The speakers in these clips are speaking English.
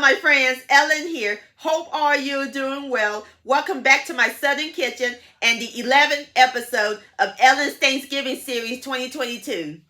my friends, Ellen here. Hope all you are doing well. Welcome back to my Southern Kitchen and the 11th episode of Ellen's Thanksgiving Series 2022.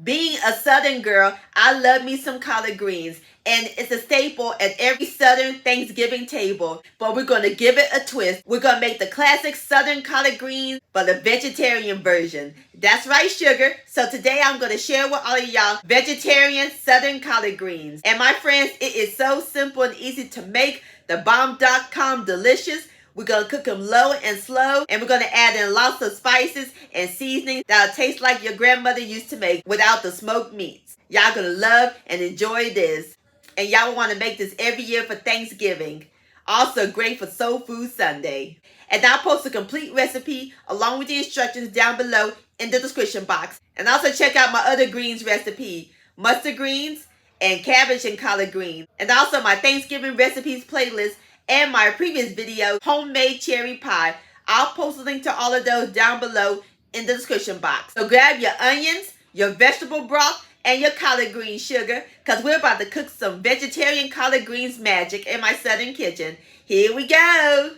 Being a Southern girl, I love me some collard greens, and it's a staple at every Southern Thanksgiving table. But we're going to give it a twist. We're going to make the classic Southern collard greens, but a vegetarian version. That's right, sugar. So today I'm going to share with all of y'all vegetarian Southern collard greens. And my friends, it is so simple and easy to make. The bomb.com delicious. We're going to cook them low and slow, and we're going to add in lots of spices and seasonings that'll taste like your grandmother used to make without the smoked meats. Y'all going to love and enjoy this. And y'all want to make this every year for Thanksgiving. Also great for Soul Food Sunday. And I'll post a complete recipe along with the instructions down below in the description box. And also check out my other greens recipe, mustard greens and cabbage and collard greens. And also my Thanksgiving recipes playlist and my previous video, homemade cherry pie. I'll post a link to all of those down below in the description box. So grab your onions, your vegetable broth, and your collard green sugar, because we're about to cook some vegetarian collard greens magic in my Southern kitchen. Here we go.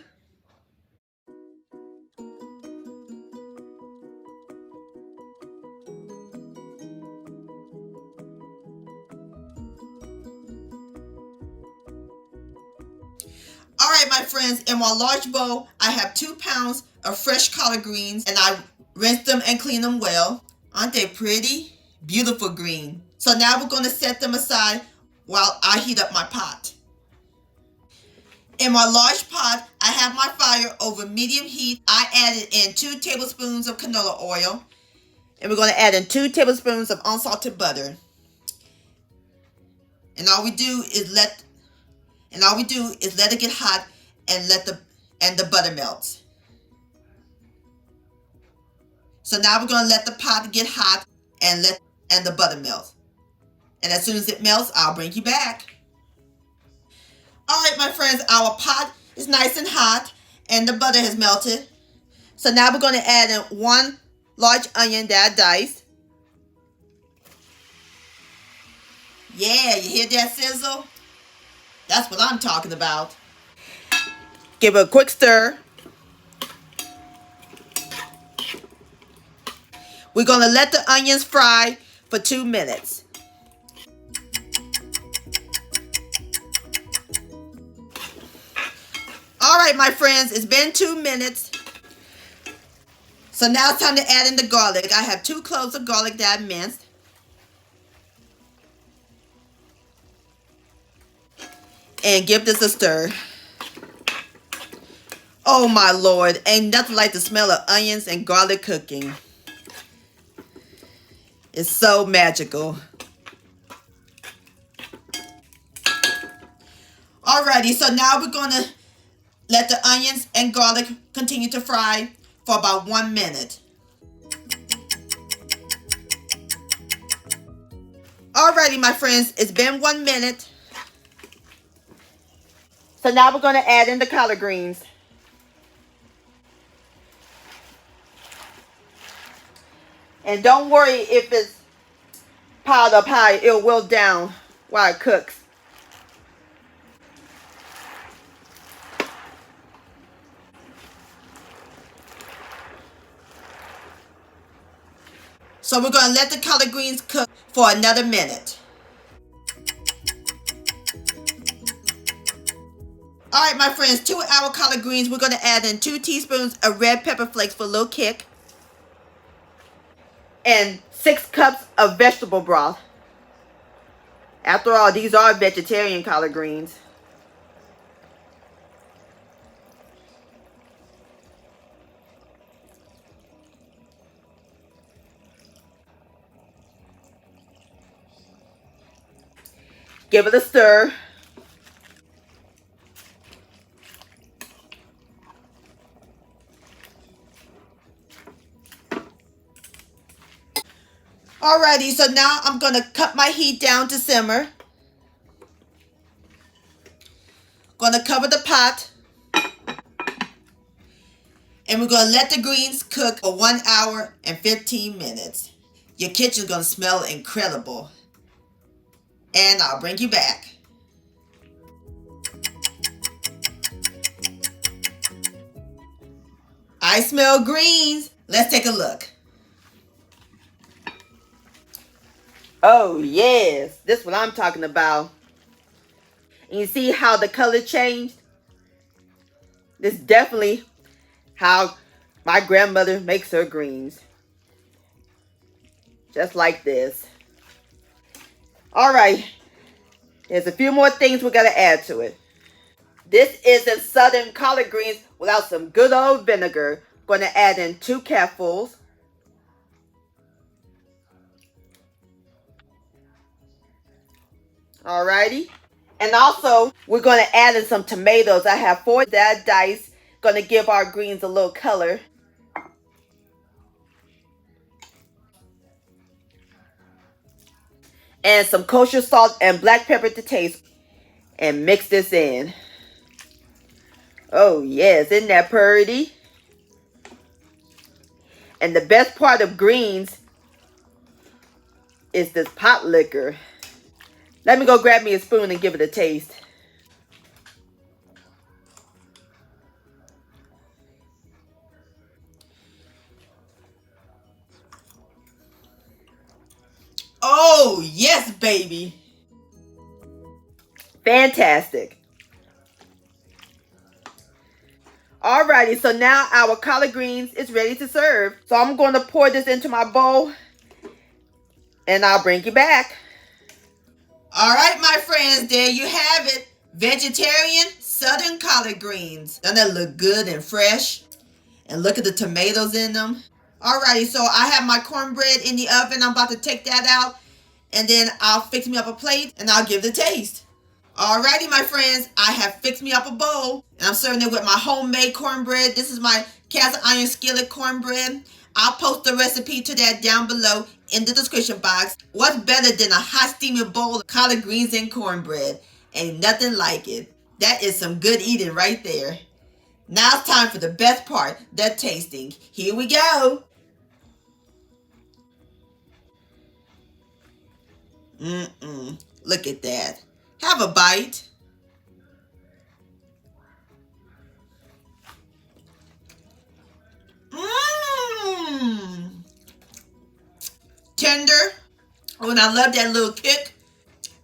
Alright, my friends, in my large bowl, I have 2 pounds of fresh collard greens, and I rinsed them and cleaned them well. Aren't they pretty? Beautiful green. So now we're going to set them aside while I heat up my pot. In my large pot, I have my fire over medium heat. I added in 2 tablespoons of canola oil, and we're going to add in 2 tablespoons of unsalted butter. And all we do is let it get hot and let the butter melt. So now we're going to let the pot get hot and the butter melt. And as soon as it melts, I'll bring you back. Alright, my friends, our pot is nice and hot and the butter has melted. So now we're going to add in 1 large onion that I diced. Yeah, you hear that sizzle? That's what I'm talking about. Give it a quick stir. We're going to let the onions fry for 2 minutes. Alright, my friends, it's been 2 minutes. So now it's time to add in the garlic. I have 2 cloves of garlic that I minced. And give this a stir. Oh my Lord, ain't nothing like the smell of onions and garlic cooking. It's so magical. Alrighty, so now we're going to let the onions and garlic continue to fry for about 1 minute. Alrighty, my friends, it's been 1 minute. So now we're going to add in the collard greens. And don't worry if it's piled up high, it'll wilt down while it cooks. So we're going to let the collard greens cook for another minute. Alright, my friends, to our collard greens, we're going to add in 2 teaspoons of red pepper flakes for a little kick. And 6 cups of vegetable broth. After all, these are vegetarian collard greens. Give it a stir. Alrighty, so now I'm going to cut my heat down to simmer. Going to cover the pot. And we're going to let the greens cook for 1 hour and 15 minutes. Your kitchen's gonna smell incredible. And I'll bring you back. I smell greens. Let's take a look. Oh yes, this is what I'm talking about. And you see how the color changed? This is definitely how my grandmother makes her greens. Just like this. Alright, there's a few more things we gotta add to it. This is the southern collard greens without some good old vinegar. Going to add in 2 cupfuls. Alrighty. And also, we're going to add in some tomatoes. I have 4 that I diced. Going to give our greens a little color. And some kosher salt and black pepper to taste. And mix this in. Oh yes, isn't that pretty? And the best part of greens is this pot liquor. Let me go grab me a spoon and give it a taste. Oh, yes, baby. Fantastic. Alrighty, so now our collard greens is ready to serve. So I'm going to pour this into my bowl and I'll bring you back. Alright, my friends, there you have it. Vegetarian southern collard greens. Doesn't that look good and fresh? And look at the tomatoes in them. Alrighty, so I have my cornbread in the oven. I'm about to take that out. And then I'll fix me up a plate and I'll give it a taste. Alrighty, my friends, I have fixed me up a bowl. And I'm serving it with my homemade cornbread. This is my cast iron skillet cornbread. I'll post the recipe to that down below in the description box. What's better than a hot steaming bowl of collard greens and cornbread? Ain't nothing like it. That is some good eating right there. Now it's time for the best part, the tasting. Here we go. Look at that. Have a bite. Tender. Oh, and I love that little kick.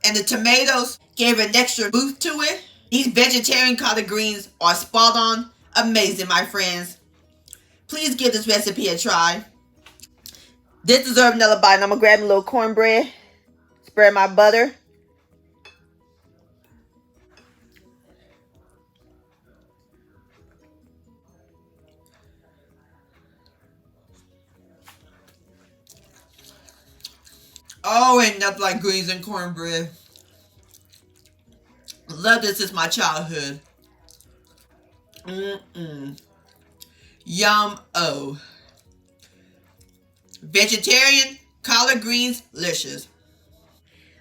And the tomatoes gave an extra boost to it. These vegetarian collard greens are spot on. Amazing, my friends. Please give this recipe a try. This deserves another bite. And I'm going to grab a little cornbread. Spread my butter. Oh, ain't nothing like greens and cornbread. Love this since my childhood. Yum-o. Vegetarian collard greens, delicious.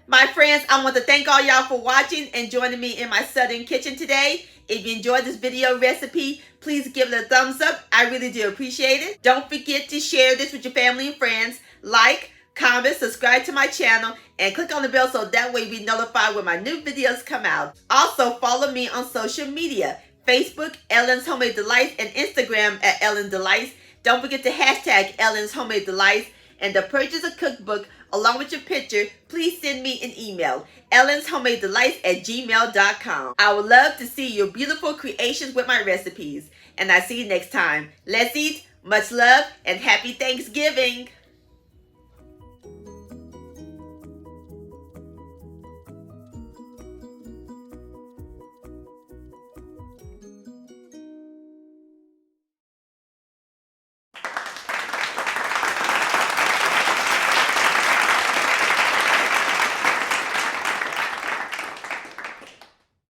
My friends, I want to thank all y'all for watching and joining me in my southern kitchen today. If you enjoyed this video recipe, please give it a thumbs up. I really do appreciate it. Don't forget to share this with your family and friends. Like, comment, subscribe to my channel, and click on the bell so that way you'll be notified when my new videos come out. Also, follow me on social media. Facebook, Ellen's Homemade Delights, and Instagram at Ellen Delights. Don't forget to hashtag Ellen's Homemade Delights. And to purchase a cookbook along with your picture, please send me an email, ellenshomemade@gmail.com. I would love to see your beautiful creations with my recipes. And I see you next time. Let's eat, much love, and happy Thanksgiving.